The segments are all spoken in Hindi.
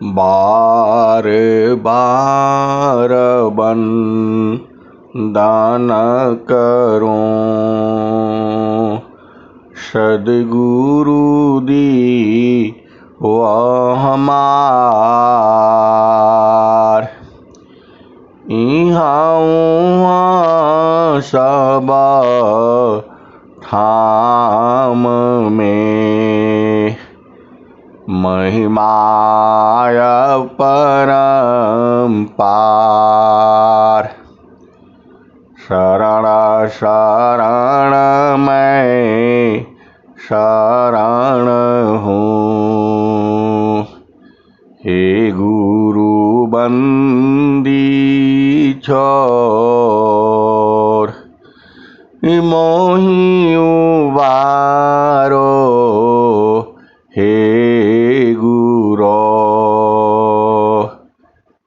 बार बार दान करो सद्गुरु दी वह हमार। इहाँ उहाँ सब ठाम में महिमाय परम्पार। शरण शरण मैं शरण हूँ, हे गुरु बंदी छोर। मोहि उबारो हे गुरो,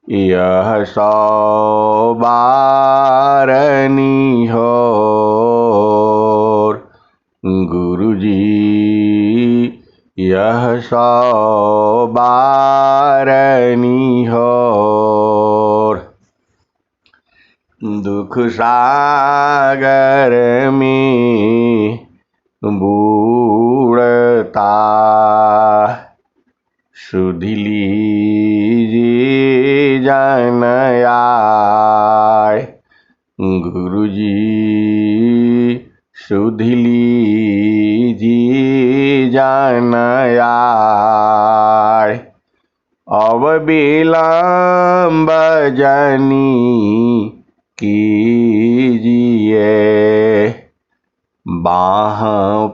यह सौ बारनी होर। गुरुजी यह सौ बारनी होर। दुख सागर में बूढ़ता सुध लीजिए जन आय। गुरुजी सुध लीजिए जन आय। अब विलम्ब जनी कीजिए, बाह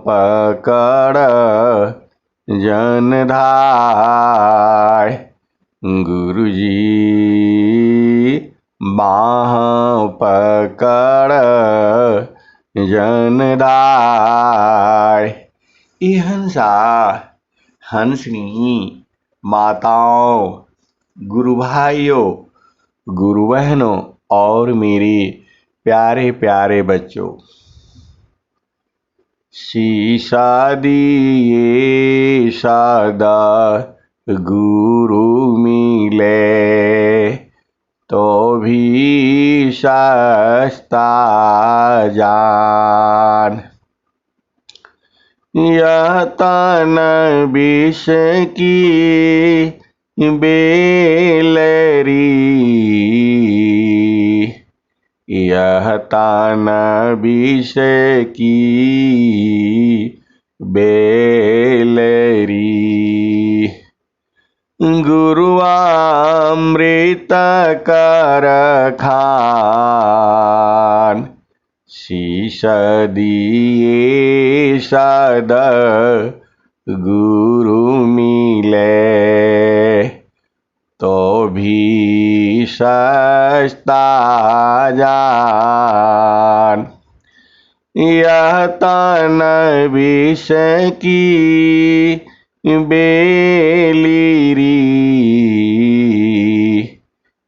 पकड़ जनधाय। गुरुजी बाह पकड़ जनधाय। ये हंसा हंसनी माताओं, गुरु भाइयों, गुरु बहनों और मेरे प्यारे प्यारे बच्चों, शीशा दिए सदा गुरु मिले, तो भी सस्ता जान। यह तन विष की बेलरी, यह तन विष की बेलरी। गुरु अमृत कर खान, शीश दिए सद गुरु मिले, तो भी सस्ता जान। यह तन विष की बेलिरी,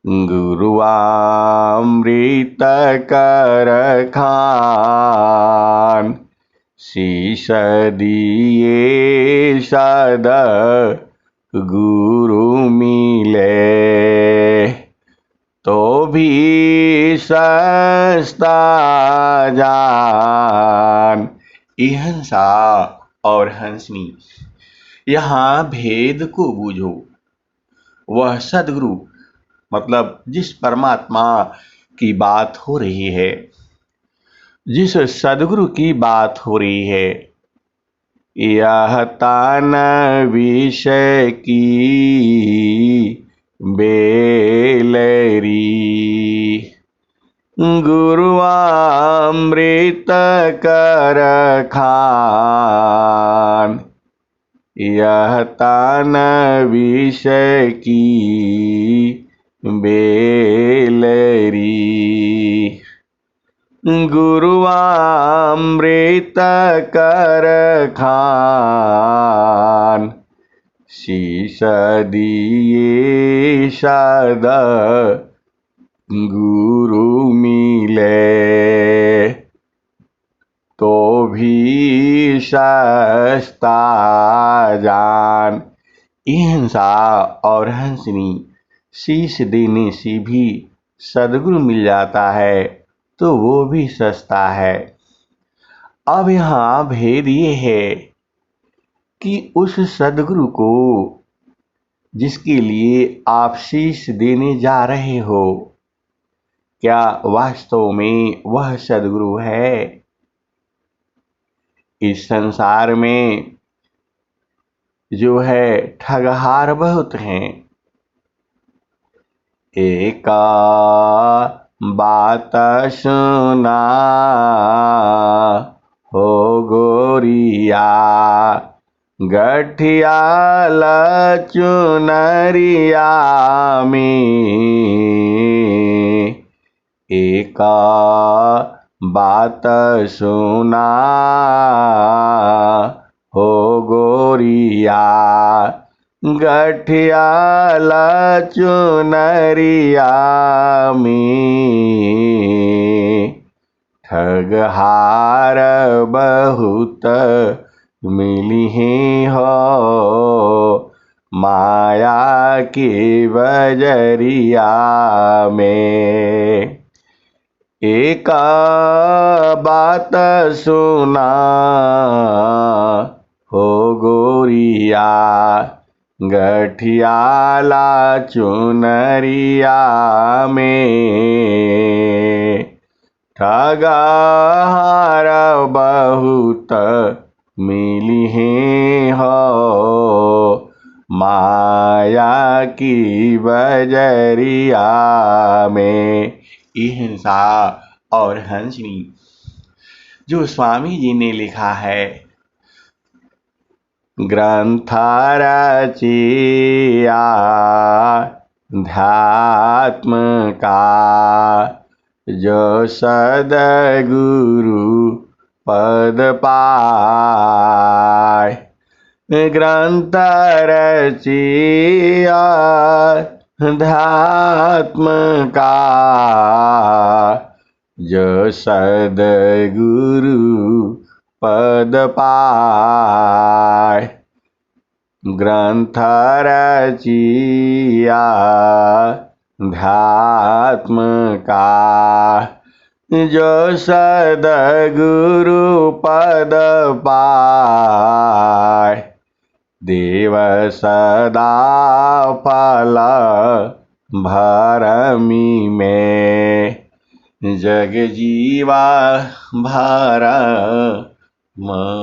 गुरु अमृत कर खान, शीश दिए सद गुरु मिले, तो भी सस्ता जान। ये हंसा और हंसनी, यहाँ भेद को बूझो। वह सदगुरु मतलब जिस परमात्मा की बात हो रही है, जिस सदगुरु की बात हो रही है, यह तन विष की बेलरी, गुरु अमृत कर खान, यह तन विष की बेलरी। गुरु अमृत कर खान, शीश दिए सद गुरु मिले, तो भी सस्ता जान। हिंसा और हंसनी शीश देने से भी सदगुरु मिल जाता है तो वो भी सस्ता है। अब यहाँ भेद ये है कि उस सदगुरु को जिसके लिए आप शीश देने जा रहे हो, क्या वास्तव में वह सदगुरु है? इस संसार में जो है ठगहार बहुत हैं। एक बात सुना हो गोरिया, गठियाल चुनरिया में। एक बात सुना हो गोरिया, गठियाल चुनरिया में। ठगहार बहुत मिली हो माया की बजरिया में। एक बात सुना हो गोरिया, गठियाला चुनरिया में। ठगहार बहुत मिली हो माया की बजरिया में। हिंसा और हंसनी जो स्वामी जी ने लिखा है, ग्रंथ रचिया ध्यात्म का, जो सदगुरु पद पाय। ग्रंथ रचिया ध्यात्म का, जो सदगुरु पद पाय। ग्रंथ रचिया ध्यात्म का, जो सदगुरु पद पाय। देव सदा फल भरमी में, जग जीवा भर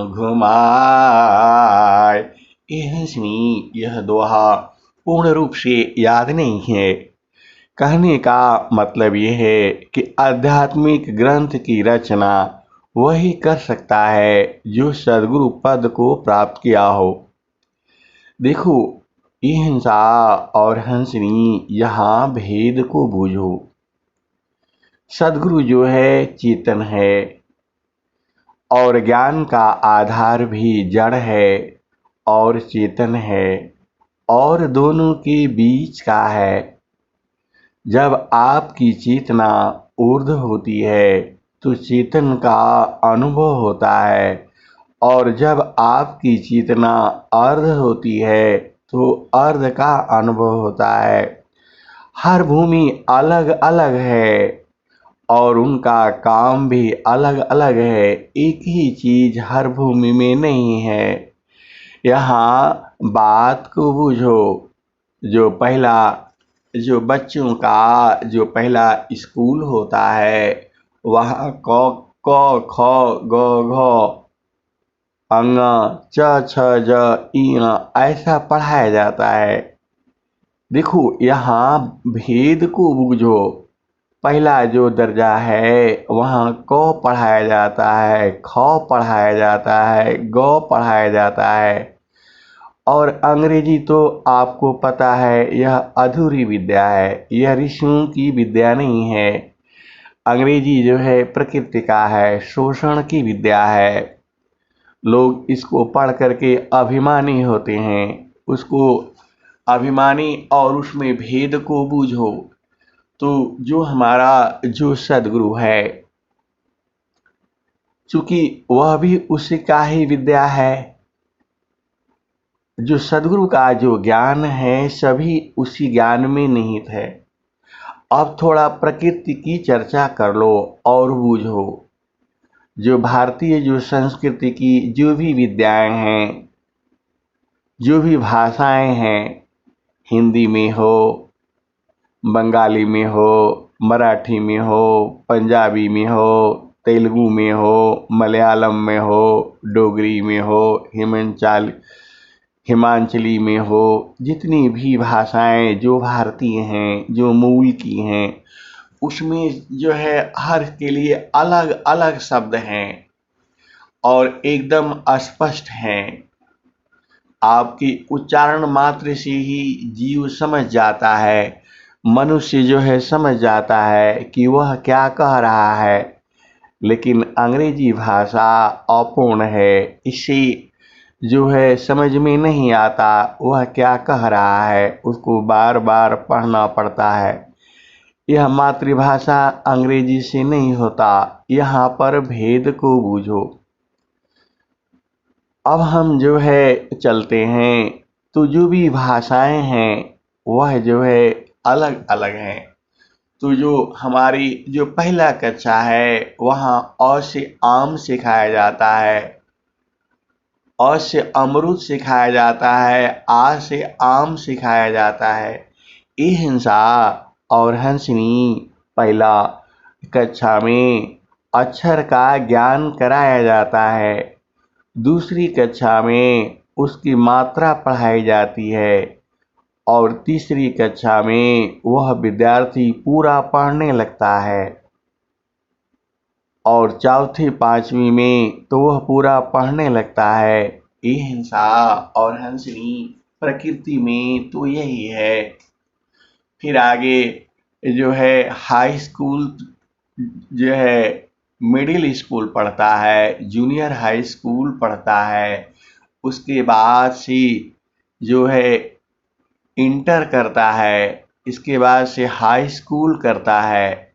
घुमाय। यह दोहा पूर्ण रूप से याद नहीं है। कहने का मतलब यह है कि आध्यात्मिक ग्रंथ की रचना वही कर सकता है जो सदगुरु पद को प्राप्त किया हो। देखो, हिंसा और हंसनी यहाँ भेद को बूझो। सदगुरु जो है चेतन है और ज्ञान का आधार भी जड़ है और चेतन है और दोनों के बीच का है। जब आपकी चेतना ऊर्ध्व होती है तो चेतन का अनुभव होता है और जब आपकी चेतना अर्ध होती है तो अर्ध का अनुभव होता है। हर भूमि अलग अलग है और उनका काम भी अलग अलग है। एक ही चीज हर भूमि में नहीं है। यहाँ बात को बूझो। जो बच्चों का जो पहला स्कूल होता है, वहाँ क ख ग घ अंग च छ ज इ ऐसा पढ़ाया जाता है। देखो, यहाँ भेद को बूझो। पहला जो दर्जा है वहाँ क पढ़ाया जाता है, ख पढ़ाया जाता है, ग पढ़ाया जाता है। और अंग्रेजी तो आपको पता है यह अधूरी विद्या है, यह ऋषियों की विद्या नहीं है। अंग्रेजी जो है प्रकृति का है, शोषण की विद्या है। लोग इसको पढ़ करके अभिमानी होते हैं। उसको अभिमानी और उसमें भेद को बूझो तो जो हमारा जो सदगुरु है, चूंकि वह भी उसी का ही विद्या है, जो सद्गुरु का जो ज्ञान है सभी उसी ज्ञान में निहित है। अब थोड़ा प्रकृति की चर्चा कर लो और बूझो। जो भारतीय जो संस्कृति की जो भी विद्याएं हैं, जो भी भाषाएं हैं, हिंदी में हो, बंगाली में हो, मराठी में हो, पंजाबी में हो, तेलुगु में हो, मलयालम में हो, डोगरी में हो, हिमांचली में हो, जितनी भी भाषाएं जो भारतीय हैं, जो मूल की हैं, उसमें जो है हर के लिए अलग अलग शब्द हैं और एकदम स्पष्ट हैं। आपकी उच्चारण मात्र से ही जीव समझ जाता है, मनुष्य जो है समझ जाता है कि वह क्या कह रहा है। लेकिन अंग्रेजी भाषा अपूर्ण है, इसे जो है समझ में नहीं आता वह क्या कह रहा है, उसको बार बार पढ़ना पड़ता है। यह मातृभाषा अंग्रेजी से नहीं होता। यहाँ पर भेद को बूझो। अब हम जो है चलते हैं तो जो भी भाषाएं हैं वह जो है अलग अलग हैं। तो जो हमारी जो पहला कक्षा है वहाँ अ से आम सिखाया जाता है, अ से अमरूद सिखाया जाता है, आ से आम सिखाया जाता है। ई हिंसा और हंसनी पहला कक्षा में अक्षर का ज्ञान कराया जाता है। दूसरी कक्षा में उसकी मात्रा पढ़ाई जाती है और तीसरी कक्षा में वह विद्यार्थी पूरा पढ़ने लगता है और चौथी पांचवी में तो वह पूरा पढ़ने लगता है। ये हिंसा और हंसनी प्रकृति में तो यही है। फिर आगे जो है हाई स्कूल जो है मिडिल स्कूल पढ़ता है, जूनियर हाई स्कूल पढ़ता है, उसके बाद से जो है इंटर करता है, इसके बाद से हाई स्कूल करता है।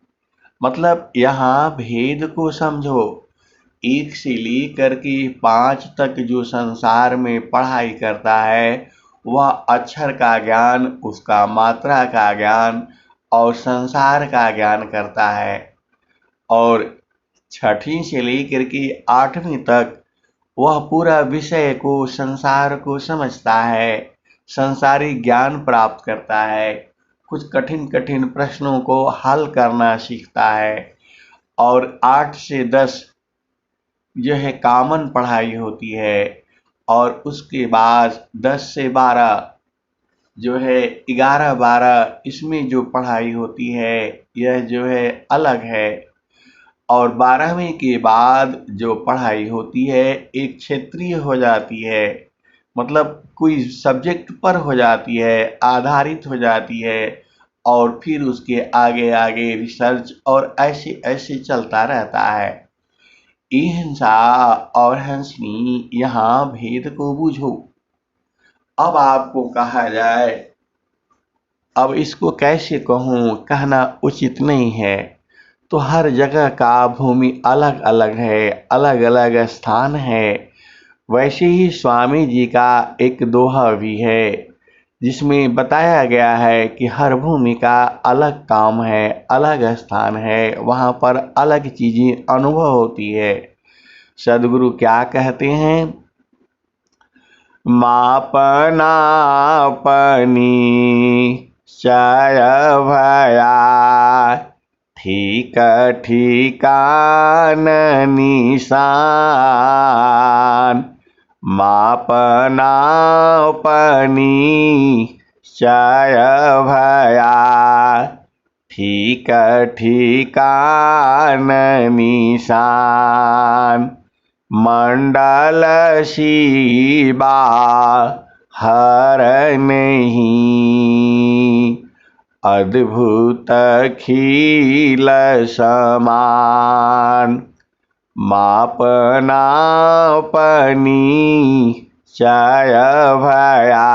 मतलब यहाँ भेद को समझो। 1 से लेकर के 5 तक जो संसार में पढ़ाई करता है वह अक्षर का ज्ञान, उसका मात्रा का ज्ञान और संसार का ज्ञान करता है। और 6वीं से लेकर के 8वीं तक वह पूरा विषय को, संसार को समझता है, संसारिक ज्ञान प्राप्त करता है, कुछ कठिन कठिन प्रश्नों को हल करना सीखता है। और 8 से 10 जो है कॉमन पढ़ाई होती है और उसके बाद 10 से 12 जो है 11-12 इसमें जो पढ़ाई होती है यह जो है अलग है। और 12वीं के बाद जो पढ़ाई होती है एक क्षेत्रीय हो जाती है, मतलब कोई सब्जेक्ट पर हो जाती है, आधारित हो जाती है और फिर उसके आगे आगे रिसर्च और ऐसे ऐसे चलता रहता है। ई हिंसा और हंसनी यहाँ भेद को बूझो। अब आपको कहा जाए, अब इसको कैसे कहूँ, कहना उचित नहीं है। तो हर जगह का भूमि अलग अलग है, अलग अलग स्थान है। वैसे ही स्वामी जी का एक दोहा भी है जिसमें बताया गया है कि हर भूमि का अलग काम है, अलग स्थान है, वहाँ पर अलग चीजें अनुभव होती है। सद्गुरु क्या कहते हैं? मापना पनी चय भया, ठीक ठिकान निशान। मापना पनी चय भया, ठीक ठिकान निशान। मंडल शिबा हर नहीं, अद्भुत खील समान। मापना पनी चय भया,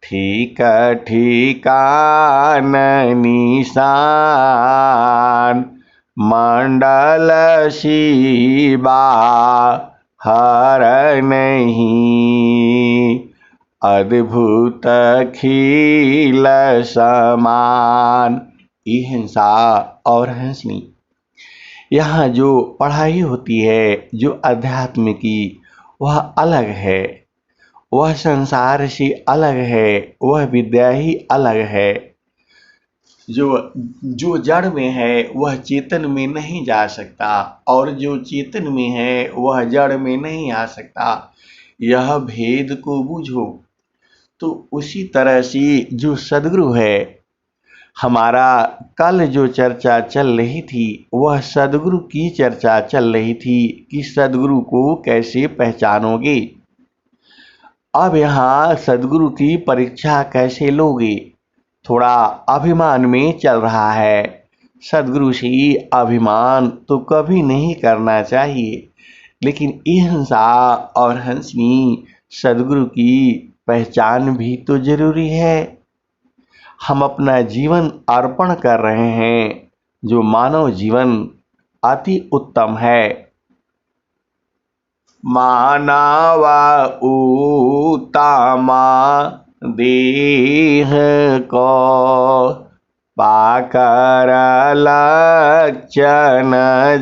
ठीक ठिकान निशान। मंडल शिबा हर नहीं, अद्भुत खिल समान। ये हिंसा और हंसनी। यहाँ जो पढ़ाई होती है, जो अध्यात्म की, वह अलग है, वह संसार से अलग है, वह विद्या ही अलग है। जो जो जड़ में है वह चेतन में नहीं जा सकता, और जो चेतन में है वह जड़ में नहीं आ सकता। यह भेद को बूझो। तो उसी तरह से जो सद्गुरु है, हमारा कल जो चर्चा चल रही थी वह सद्गुरु की चर्चा चल रही थी कि सद्गुरु को कैसे पहचानोगे। अब यहाँ सद्गुरु की परीक्षा कैसे लोगे, थोड़ा अभिमान में चल रहा है। सद्गुरु से अभिमान तो कभी नहीं करना चाहिए, लेकिन हिंसा और हंसनी सद्गुरु की पहचान भी तो जरूरी है। हम अपना जीवन अर्पण कर रहे हैं, जो मानव जीवन अति उत्तम है। मानव उत्तमा देह को पाकर लक्षण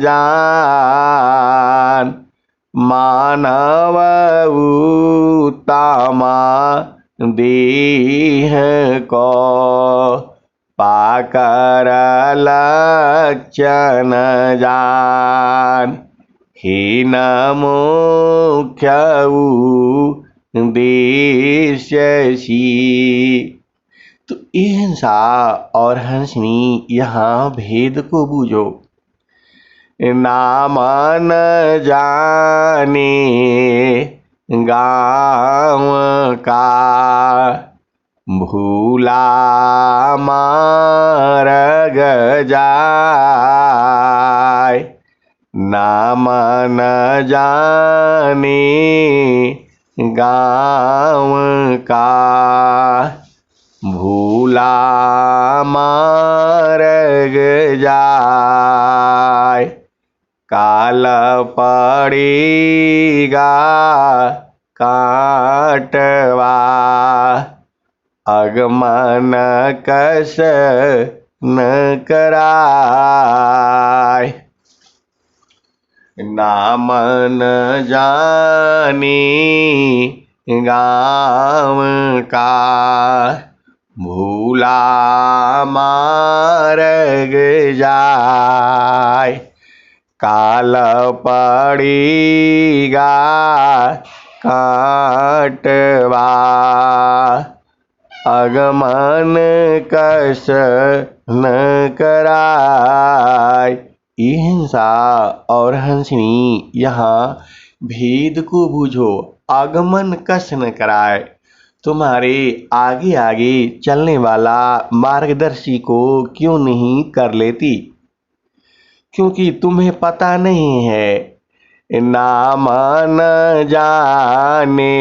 जान। मानव उत्तमा देह को पाकर लक्षण जान। हीन मुख्य उद्देश्यसी। तो हिंसा और हंसनी, यहाँ भेद को बूझो। नाम न जाने गाँव का, भूला मार्ग जाय। नाम न जाने गाँव का, भूला मार्ग जाय। काल पड़ेगा काटवा, अगमन कस न कराय। नाम न जाने गाँव का, भूला मार्ग जाय। काल पड़ेगा काटवा, अगमन कस न कराय। हिंसा और हंसनी, यहाँ भेद को बूझो। आगमन कस न कराए, तुम्हारे आगे आगे चलने वाला मार्गदर्शी को क्यों नहीं कर लेती, क्योंकि तुम्हें पता नहीं है। नाम न जाने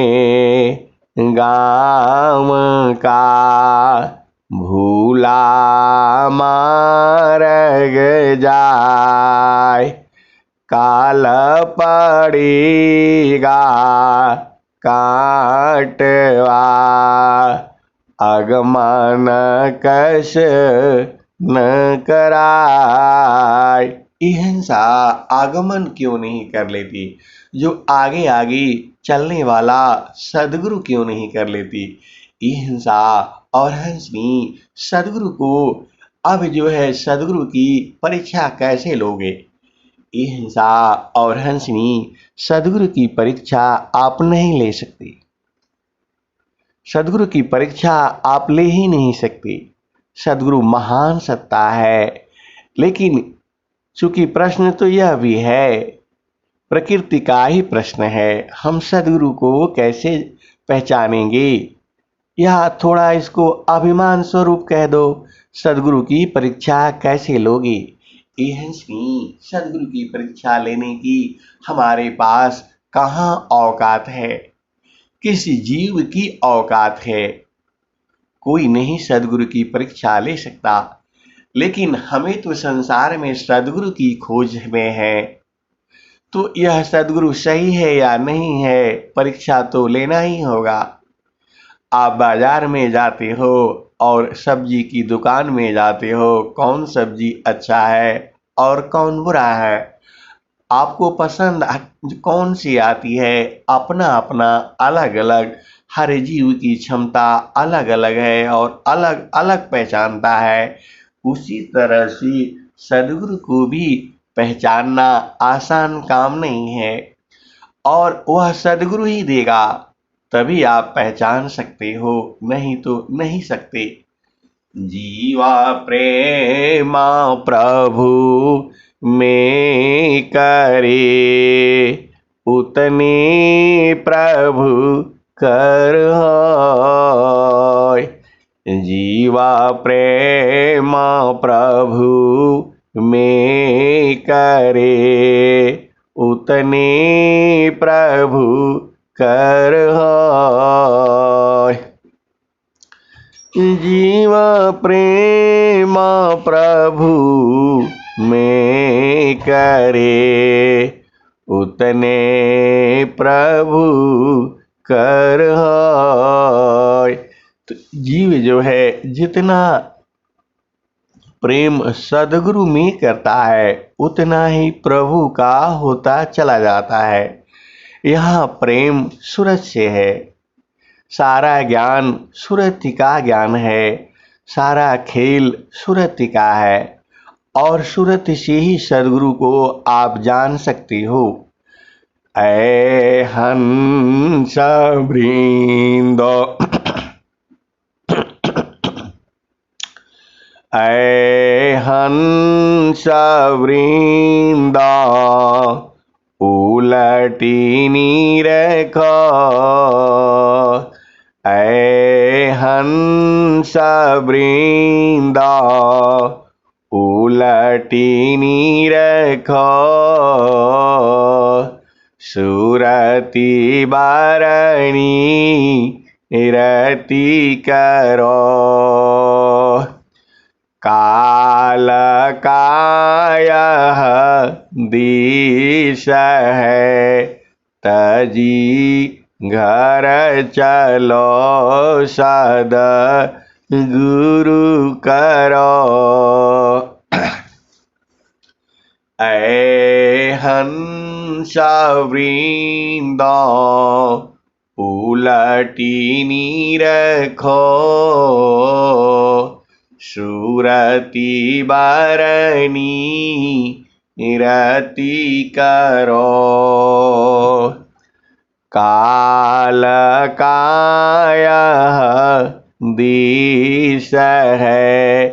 गाँव का, भूला मार्ग जाय। काल पड़ेगा काटवा, आगमन कस न कराय। हिंसा आगमन क्यों नहीं कर लेती, जो आगे आगे चलने वाला सद्गुरु क्यों नहीं कर लेती। हिंसा और हंसनी सद्गुरु को, अब जो है सद्गुरु की परीक्षा कैसे लोगे। हिंसा और हंसनी सद्गुरु की परीक्षा आप नहीं ले सकते। सद्गुरु की परीक्षा आप ले ही नहीं सकते। सद्गुरु महान सत्ता है, लेकिन चूंकि प्रश्न तो यह भी है, प्रकृति का ही प्रश्न है, हम सद्गुरु को कैसे पहचानेंगे। या थोड़ा इसको अभिमान स्वरूप कह दो, सद्गुरु की परीक्षा कैसे लोगे। हंसनी सद्गुरु की परीक्षा लेने की हमारे पास कहाँ औकात है, किस जीव की औकात है। कोई नहीं सद्गुरु की परीक्षा ले सकता, लेकिन हमें तो संसार में सद्गुरु की खोज में है। तो यह सद्गुरु सही है या नहीं है, परीक्षा तो लेना ही होगा। आप बाजार में जाते हो और सब्जी की दुकान में जाते हो, कौन सब्जी अच्छा है और कौन बुरा है, आपको पसंद कौन सी आती है। अपना अपना अलग अलग, हर जीव की क्षमता अलग अलग है और अलग अलग पहचानता है। उसी तरह से सदगुरु को भी पहचानना आसान काम नहीं है, और वह सदगुरु ही देगा, तभी आप पहचान सकते हो, नहीं तो नहीं सकते। जीवा प्रेमा प्रभु में करे, उतने प्रभु कर होय। जीवा प्रेमा प्रभु में करे, उतने प्रभु कर होय। जीव प्रेम प्रभु में करे, उतने प्रभु कर होय। तो जीव जो है जितना प्रेम सदगुरु में करता है, उतना ही प्रभु का होता चला जाता है। यह प्रेम सूरज से है, सारा ज्ञान सुरति का ज्ञान है, सारा खेल सुरति का है, और सुरति से ही सदगुरु को आप जान सकते हो। ऐ हंस वृंद, ऐ हंस वृंद, उलटी निरखो। ऐ हंस वृंद, उलटी निरखो। सुरति बारणी रति करो, काल कायः दिश है, तजी घर चलो सद गुरु करो। ऐ हंस वृंद, उलटी निरखो। सुरति बारणी रति करो, काल कायः दिश है,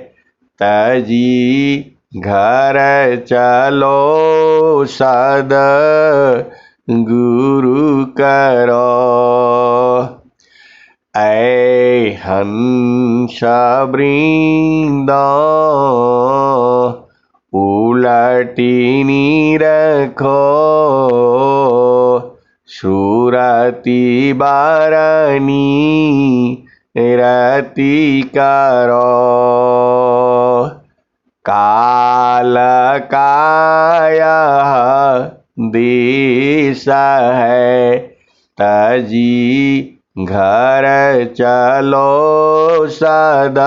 तजी घर चलो सद गुरु करो। ऐ हंस वृंद, उलटी निरखो। सुरति बारणी रति करो, काल कायः दिश है, तजी घर चलो सद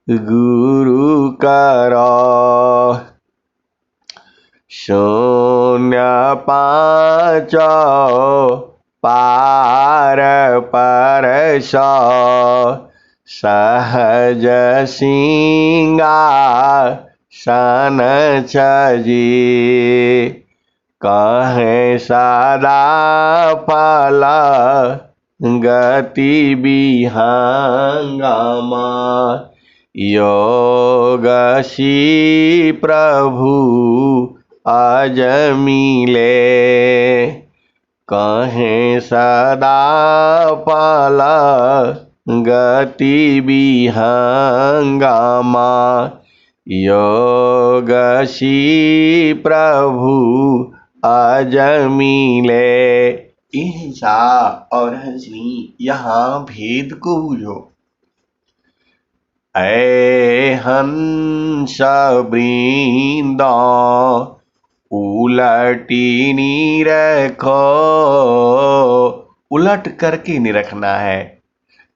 गुरु करो। शून्य पाँच पार परस, सहज सिंहासन छजी। कहें सदा फल गति विहंगमा, योगसी प्रभु अजमिले। कहें सदा फल गति विहंगमा, योगसी प्रभु अजमिले। हिंसा और हंसनी यहाँ भेद को बूझो। ऐ हंस वृंद, उलटी निरखो। उलट करके निरखना है,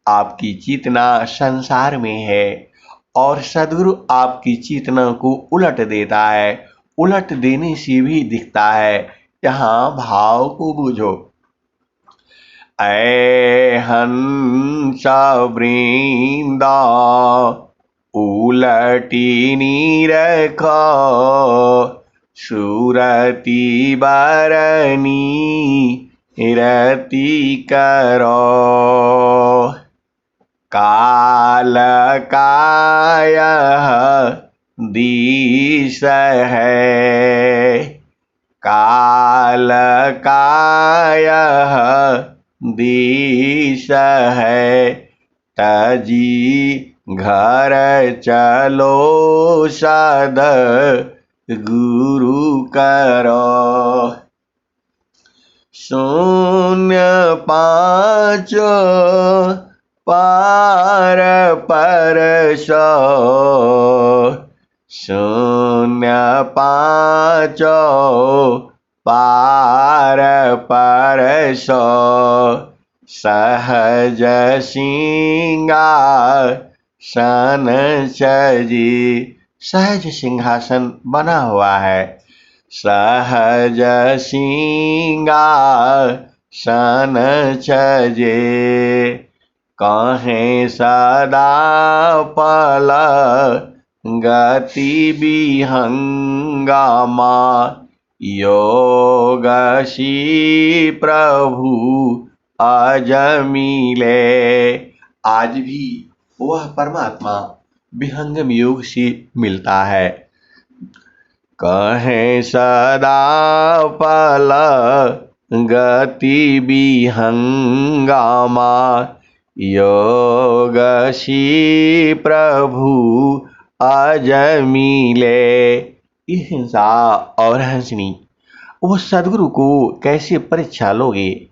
आपकी चेतना संसार में है और सद्गुरु आपकी चेतना को उलट देता है। उलट देने से भी दिखता है। यहाँ भाव को बूझो। ऐ हंस वृंदा उलटी नीरख सुरति बरनी रति करो काल काय दिश है काल काय दिश है तजी घर चलो सद गुरु करो शून्य पाँच पार परस शून्य पाँच पार परस सहज सिंहासन सजी। सहज सिंहासन बना हुआ है। सहज सिंहासन सजे कहें सदा पल गति विहंगामा योगशी प्रभु आज मिले। आज भी वह परमात्मा विहंगम योग से मिलता है। कहें सदा पल गति विहंगामा योगशी प्रभु आज मिले। हिंसा और हंसनी वो सद्गुरु को कैसे परीक्षा लोगे?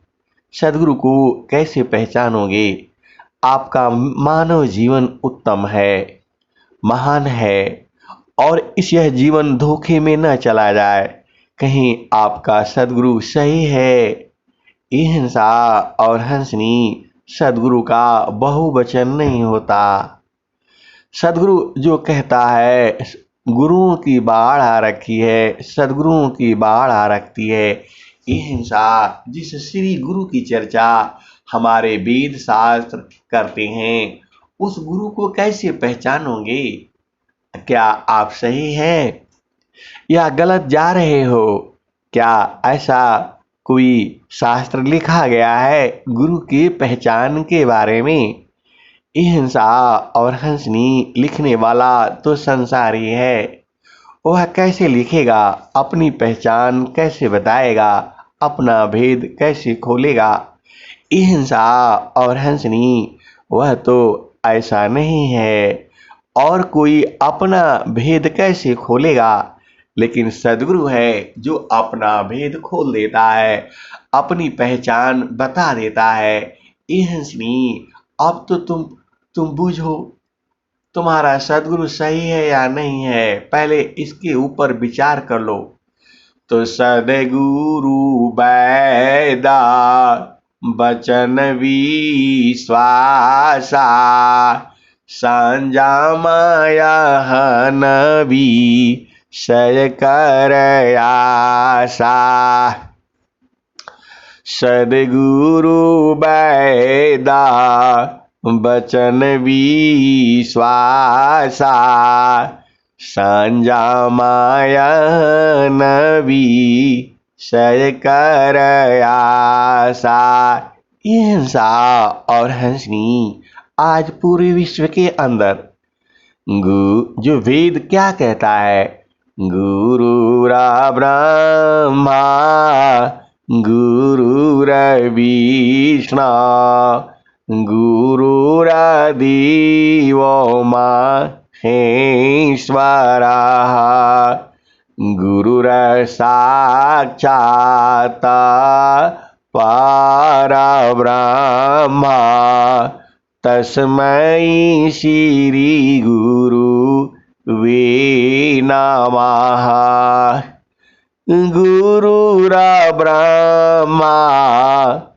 सद्गुरु को कैसे पहचानोगे? आपका मानव जीवन उत्तम है, महान है और यह जीवन धोखे में न चला जाए। कहीं आपका सद्गुरु सही है। हिंसा और हंसनी सद्गुरु का बहुवचन नहीं होता। सद्गुरु जो कहता है गुरुओं की बाढ़ आ रखी है, सद्गुरुओं की बाढ़ आ रखती है। हिंसा जिस श्री गुरु की चर्चा हमारे वेद शास्त्र करते हैं, उस गुरु को कैसे पहचानोगे? क्या आप सही हैं या गलत जा रहे हो? क्या ऐसा कोई शास्त्र लिखा गया है गुरु की पहचान के बारे में? हिंसा और हंसनी लिखने वाला तो संसारी है। वह कैसे लिखेगा? अपनी पहचान कैसे बताएगा? अपना भेद कैसे खोलेगा? हिंसा और हंसनी वह तो ऐसा नहीं है और कोई अपना भेद कैसे खोलेगा? लेकिन सद्गुरु है जो अपना भेद खोल देता है, अपनी पहचान बता देता है। हंसनी अब तो तुम बूझो, तुम्हारा सद्गुरु सही है या नहीं है, पहले इसके ऊपर विचार कर लो। तो सद्गुरु बैदा बचन विश्वासा संजामाया नबी शय कर आशा। सद्गुरु बैदा बचन विश्वासा संजामाया नबी शय कर आशा। हिंसा और हंसनी आज पूरे विश्व के अंदर जो वेद क्या कहता है? गुरुरा ब्रह्मा गुरुर्विष्णु गुरुरादिवो महेश्वरः गुरुर्साक्षात् परब्रह्म तस्मै श्री गुरुवे नमः। गुरुर्ब्रह्मा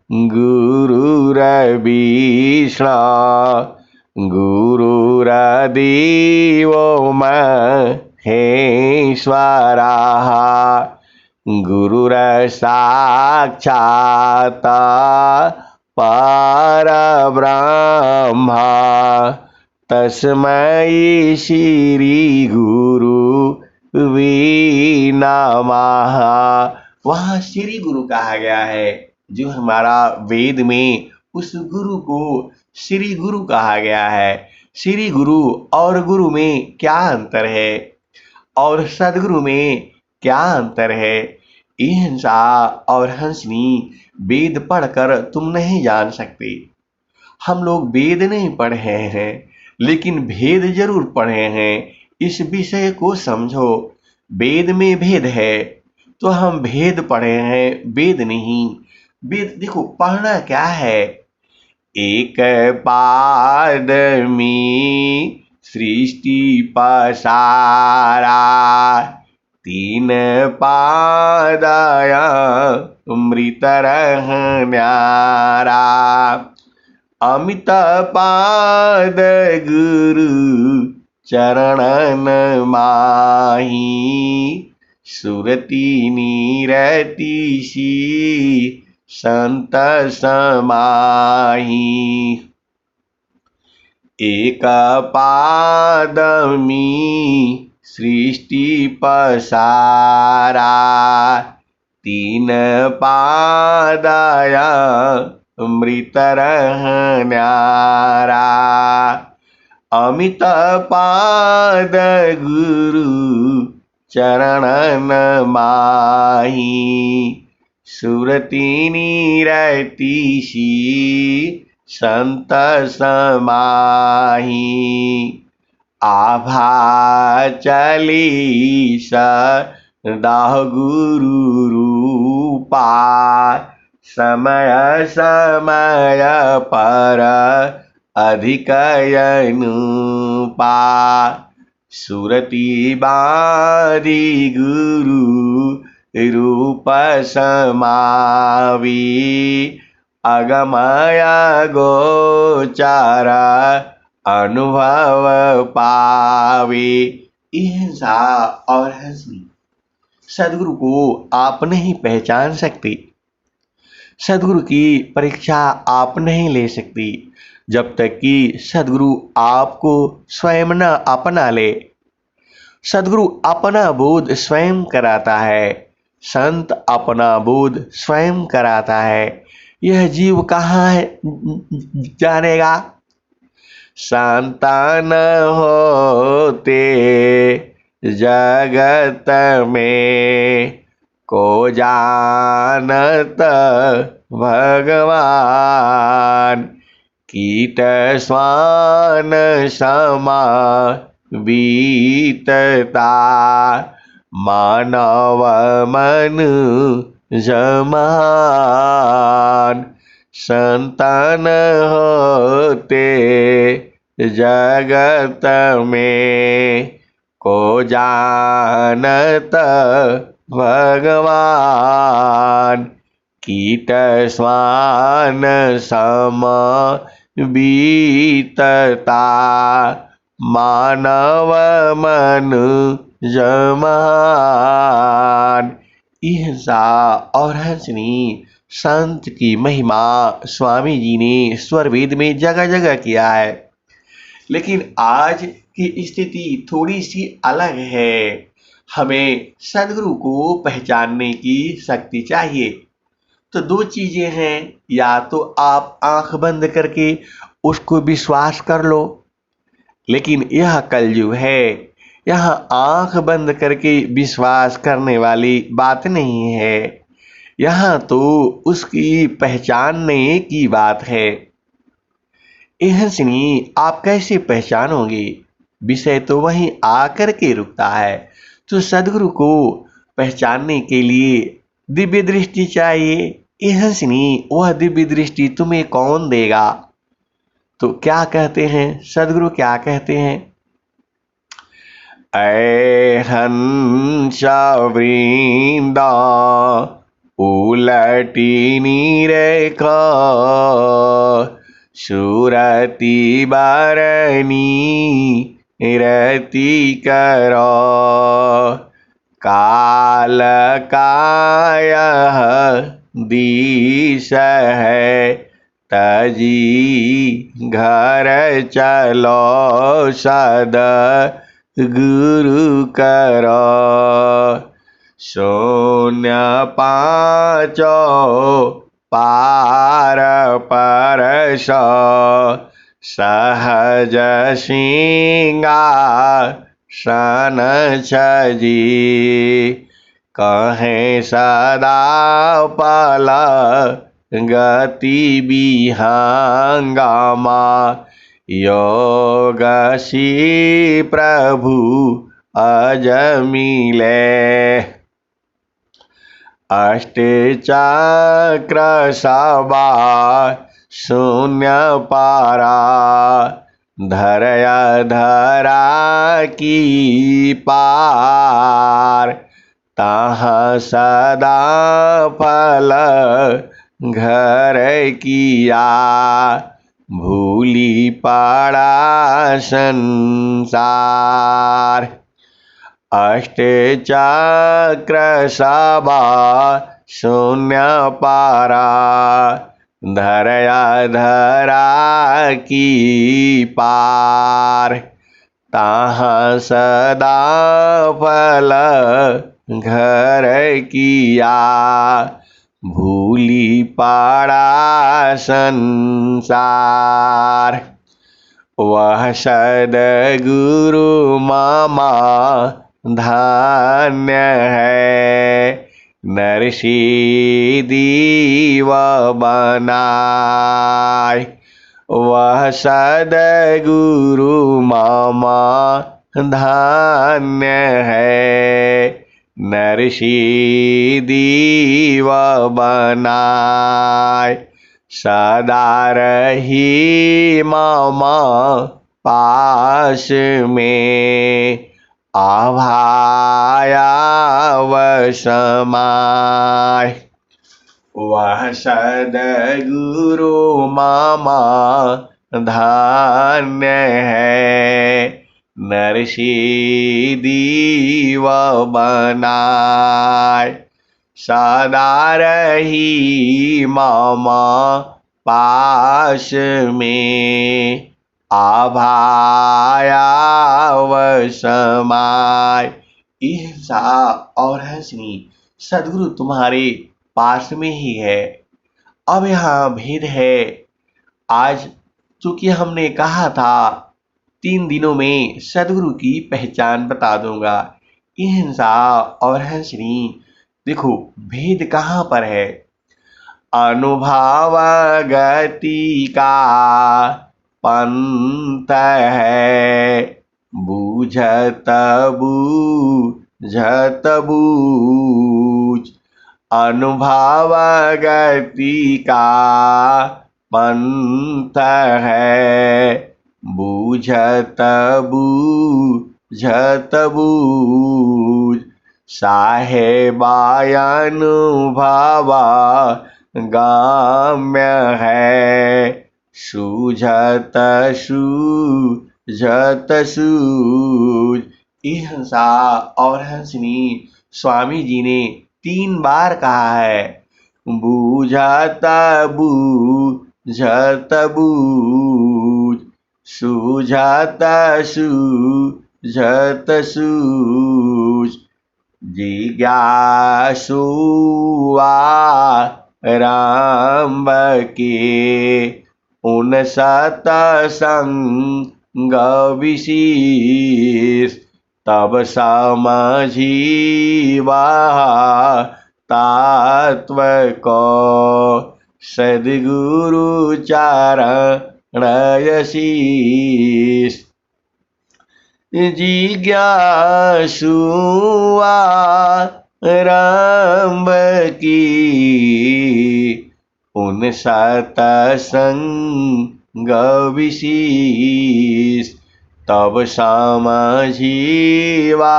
गुरुर्विष्णु गुरुर्देवो महेश्वरः गुरुर्साक्षात् परब्रह्म तस्मै श्री गुरुवे नमः। वहाँ श्री गुरु कहा गया है, जो हमारा वेद में उस गुरु को श्री गुरु कहा गया है। श्री गुरु और गुरु में क्या अंतर है और सदगुरु में क्या अंतर है, ये हंसा और हंसनी वेद पढ़कर तुम नहीं जान सकते। हम लोग वेद नहीं पढ़े हैं, लेकिन भेद जरूर पढ़े हैं। इस विषय को समझो। वेद में भेद है तो हम भेद पढ़े हैं, वेद नहीं। वेद देखो पढ़ना क्या है। एक पाद में सृष्टि पसारा, तीन पादया अमृत रहन्यारा। अमित पाद गुरु चरणन माही, सुरति नीरति सी संत समाही। एक पाद में सृष्टि पसारा, तीन पादया अमृत रहन्यारा। अमित पाद गुरु चरणन माही, सुरति नीरति सी संत समाही। आभा चली सदा गुरु रूपा, समय समय पर अधिक अनुपा। सुरति बारी गुरु रूप समावी, अगमय गोचर अनुभव पावे। हिंसा और हंसी सदगुरु को आप नहीं पहचान सकते। सदगुरु की परीक्षा आप नहीं ले सकती जब तक कि सदगुरु आपको स्वयं न अपना ले। सदगुरु अपना बोध स्वयं कराता है, संत अपना बोध स्वयं कराता है। यह जीव कहाँ है जानेगा। संतान होते जगत में, को जानत भगवान। कीट स्वान समा बीतता, मानव मन जमान। संतान होते जगत में, को जानत भगवान। कीट स्वान सम बीतता, मानव मन जमान। हिंसा और हंसनी संत की महिमा स्वामी जी ने स्वरवेद में जगह जगह किया है। लेकिन आज की स्थिति थोड़ी सी अलग है। हमें सदगुरु को पहचानने की शक्ति चाहिए। तो दो चीजें हैं, या तो आप आंख बंद करके उसको विश्वास कर लो, लेकिन यह कलयुग है, यहाँ आंख बंद करके विश्वास करने वाली बात नहीं है। यहाँ तो उसकी पहचानने की बात है। हंसनी आप कैसे पहचानोगे, विषय तो वहीं आकर के रुकता है। तो सदगुरु को पहचानने के लिए दिव्य दृष्टि चाहिए। हंसनी वह दिव्य दृष्टि तुम्हें कौन देगा। तो क्या कहते हैं सदगुरु, क्या कहते हैं। ऐ हंस वृंदा उलटी नीरेख सुरति बरनी रति कर काल काय दिश है तजी घर चलो सद गुरु कर शून्य पाँचो पार परस सहज सिंहासन छजी कहे सदा पल गति विहंगमा योग सी प्रभु अजमिले अष्टचक्र सभा शून्य पारा धरया धरा की पार तहाँ सदा फल घर किया भूली पड़ा संसार अष्टचक्र सभा शून्य पारा धरया धरा की पार तहाँ सदा फल घर किया भूली पड़ा संसार वह सद्गुरु मामा धन्य है नरसी दीव बनाए वह सद्गुरु मामा धन्य है नरसी दीव बनाए सदा रही मामा पास में आभाया वसमाय वह सद्गुरु मामा धन्य है नरसी दीव बनाए सदा रही मामा पास में आभाया वसमाय ईर्षा और हंसनी सद्गुरु तुम्हारे पास में ही है। अब यहाँ भेद है। आज चूंकि हमने कहा था 3 दिनों में सद्गुरु की पहचान बता दूंगा। हिंसा और हंसनी देखो भेद कहाँ पर है। अनुभव गति का पंथ है बूझत बूझत बूझ अनुभव गति का पंथ है बूझत बूझत बूझ साहेबानुभवा गाम्य है सूझत सूझत सूझ। हिंसा और हंसनी स्वामी जी ने 3 बार कहा है। बूझत बूझत बूझ सूझत सूझत सूझ जिज्ञासुआ राम के उन सतसंग विशेष तब समझीवा तत्व को सद्गुरु चरणयशीष जिज्ञासुआ राम की उन सतसंग विशेष तब समझीवा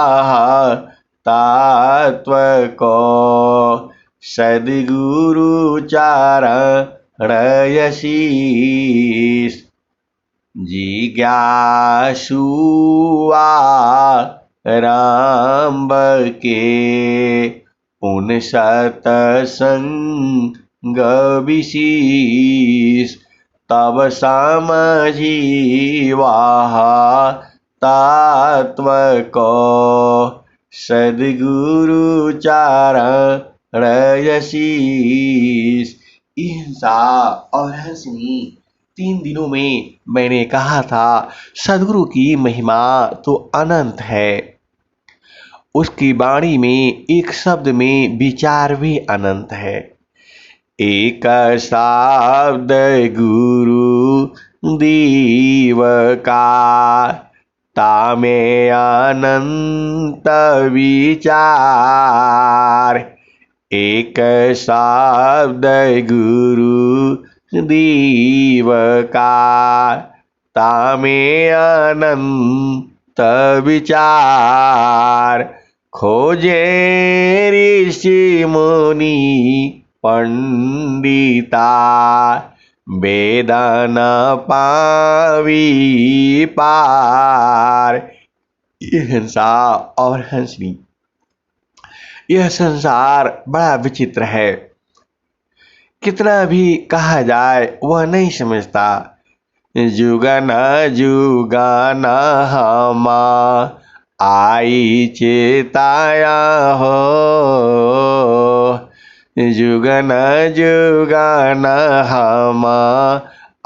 तत्व को सद्गुरु चरण यशीस। जिज्ञासुआ राम के पुन सतसंग विशीष। तब समझिवा तत्व को सद्गुरु चरण यशीस। अहिंसा और हंसनी 3 दिनों में मैंने कहा था सद्गुरु की महिमा तो अनंत है। उसकी वाणी में एक शब्द में विचार भी अनंत है। एक शब्द गुरु दीव का तामे अनंत विचार। एक शब्द गुरु दीव का तामे अनंत विचार। खोजे ऋषि मुनि पंडिता वेदन पावी पार। हिंसा और हंसनी, यह संसार बड़ा विचित्र है। कितना भी कहा जाए वह नहीं समझता। जुगन जुगन हम आई चेताया हो। जुगन जुगन हम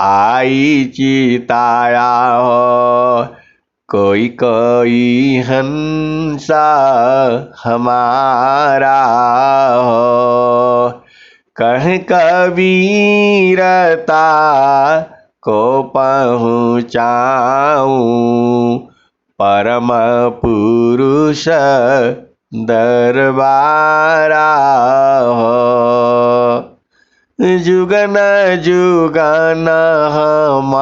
आई चिताया हो। कोई कोई हंसा हमारा हो। कह कबीरता को पहुँचाऊं परम पुरुष दरबारा हो। जुगन जुगन हम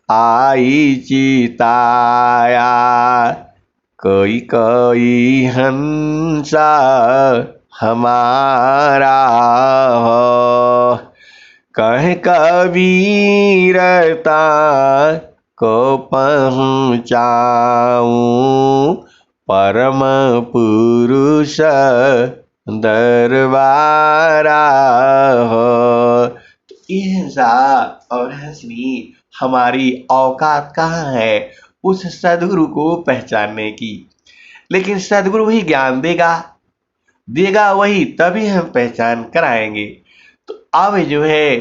आई चिताया। कोई कोई हंसा हमारा हो। कह कबीरता को पहुँचाऊं परम पुरुष दरबारा हो। हिंसा और हंसनी हमारी औकात कहाँ है उस सद्गुरु को पहचानने की। लेकिन सद्गुरु ही ज्ञान देगा वही, तभी हम पहचान कराएंगे। तो अब जो है,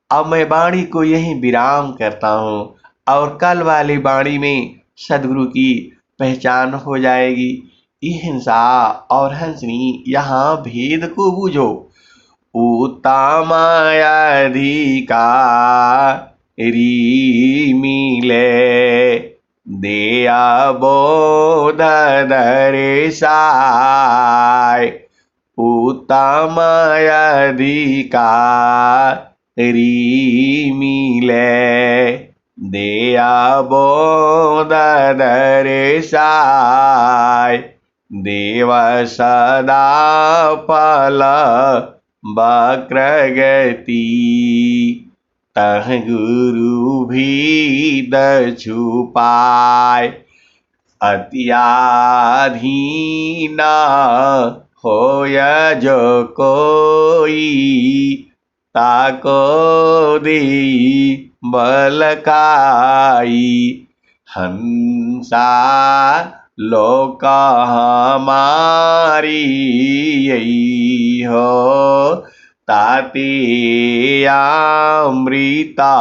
अब मैं वाणी को यही विराम करता हूँ और कल वाली वाणी में सद्गुरु की पहचान हो जाएगी। हिंसा और हंसनी यहाँ भेद को बूझो। उत्तमाधिकारी मिले दिया बोध दर्शाय। उत्तमाधिकारी मिले दिया बोध दर्शाय। देव सदा फल वक्रगति तह गुरु भीद छुपाय। अत्याधीन होय जो कोई ताको दी बलकाई। हंसा लोक हमारी यही हो ताते अमृता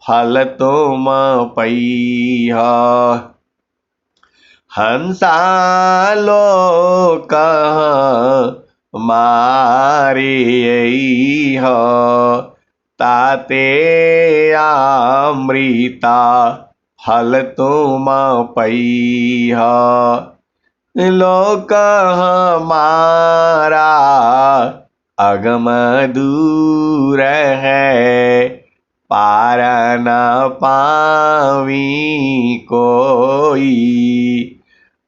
फल तुम पई हो। हंसा लोक हमारी यही हो ताते अमृता फल तुम पई हो। लोक हमारा अगम दूर है पार न पावी कोई।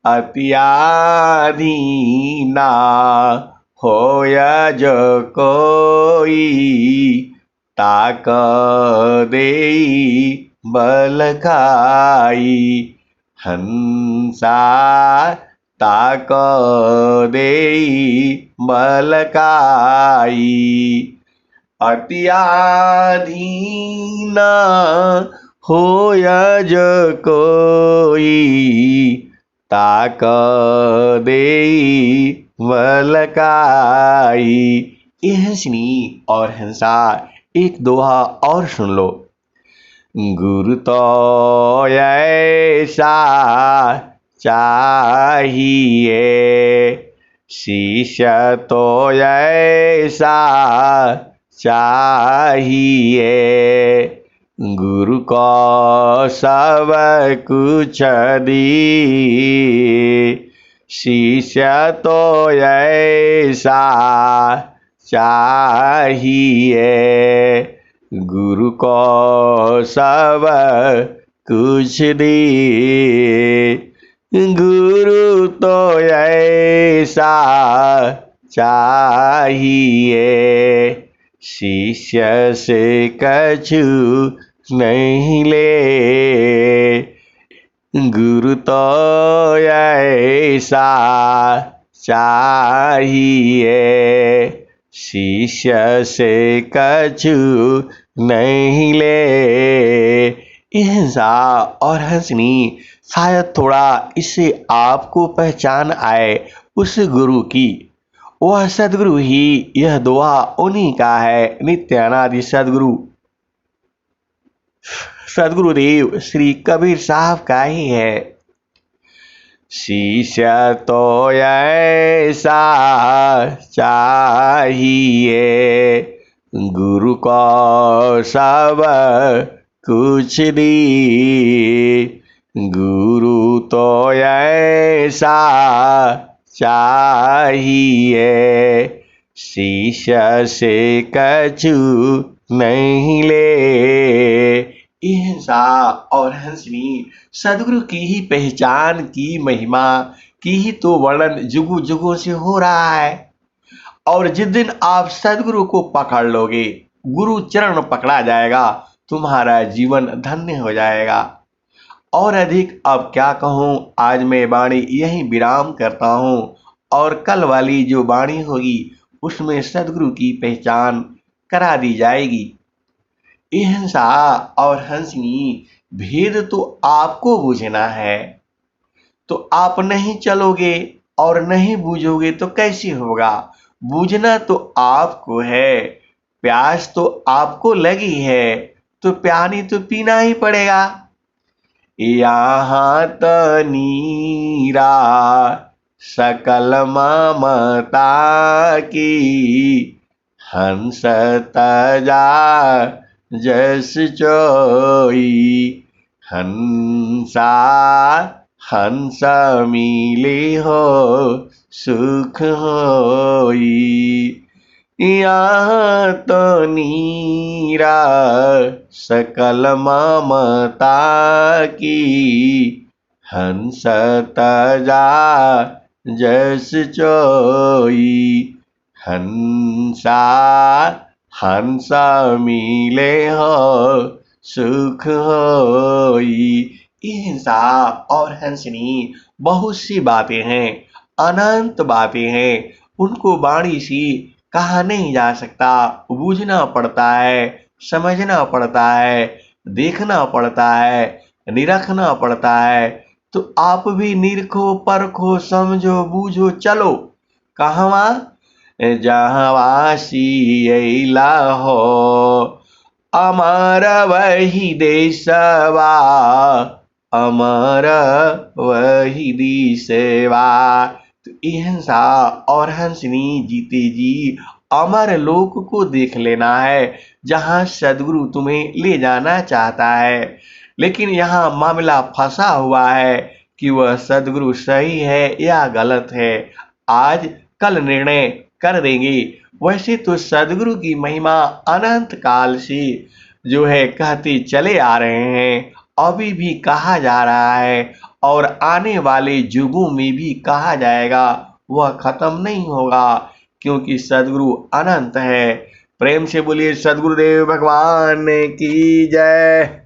अत्याधीना होया जो कोई ताक देई बल खाई हंसा ताक देई बल खाई अत्याधीन होया जो कोई ताक देई बलकाई। ये हंसनी और हंसा एक दोहा और सुन लो। गुरु तो ऐसा चाहिए शिष्य तो ऐसा चाहिए गुरु को सब कुछ दी शिष्य तो ऐसा चाहिए गुरु को सब कुछ दी गुरु तो ऐसा चाहिए शिष्य से कछु नहीं ले गुरु तो ऐसा चाहिए शिष्य से कछु नहीं ले। हंसा और हंसनी शायद थोड़ा इससे आपको पहचान आए उस गुरु की। वह सदगुरु ही यह दोहा उन्हीं का है। नित्यानादि सदगुरु सदगुरुदेव श्री कबीर साहब का ही है। शिष्य तो ऐसा चाहिए गुरु को सब कुछ दी गुरु तो ऐसा चाहिए शिष्य से कछु नहीं ले। हंसा और हंसनी सदगुरु की ही पहचान की महिमा की ही तो वर्णन जुगों जुगों से हो रहा है। और जिस दिन आप सदगुरु को पकड़ लोगे गुरु चरण पकड़ा जाएगा तुम्हारा जीवन धन्य हो जाएगा। और अधिक अब क्या कहूँ आज मैं वाणी यही विराम करता हूँ और कल वाली जो वाणी होगी उसमें सदगुरु की पहचान करा दी जाएगी। हंसा और हंसनी भेद तो आपको बूझना है तो आप नहीं चलोगे और नहीं बूझोगे तो कैसे होगा। बूझना तो आपको है प्यास तो आपको लगी है तो पानी तो पीना ही पड़ेगा। यहाँ तो नीरा सकल ममता की हंस तजा जस चोई हंसा हंस मिली हो सुख होई। यहाँ तो नीरा सकल ममता की हंस तजा जस चोई हंसा हंस मिले हो सुख होई। हंसा और हंसनी बहुत सी बातें हैं अनंत बातें हैं उनको वाणी सी कहा नहीं जा सकता। बूझना पड़ता है समझना पड़ता है देखना पड़ता है निरखना पड़ता है। तो आप भी निरखो परखो समझो बूझो चलो कहवा जहाँ सियला हो अमर वही देशवा अमर वही दिशवा। तो हंसा और हंसनी जीते जी अमर लोक को देख लेना है जहाँ सदगुरु तुम्हें ले जाना चाहता है। लेकिन यहाँ मामला फंसा हुआ है कि वह सदगुरु सही है या गलत है। आज कल निर्णय कर देंगे। वैसे तो सदगुरु की महिमा अनंत काल से जो है कहते चले आ रहे हैं अभी भी कहा जा रहा है और आने वाले युगों में भी कहा जाएगा वह खत्म नहीं होगा। क्योंकि सदगुरु अनंत है। प्रेम से बोलिए सदगुरुदेव भगवान की जय।